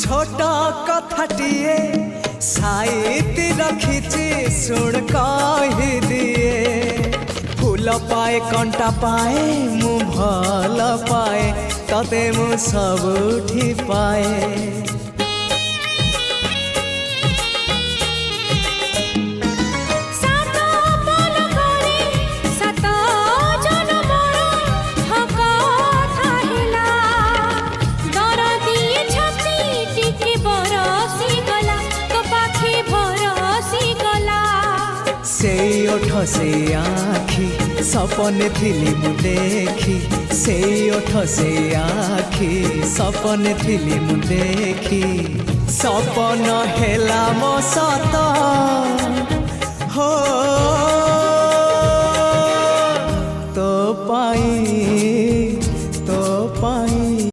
छोट कथाटिए साइती रखिची सुन कहि दिए फूल पाए कंटा पाए मु भल पाए तते मु सबुठी पाए से ओठ से आखि सपने थिली मु देखी से ओठ से आखि सपने थिली मु देखी सपन हेला मो सत हो तो पाई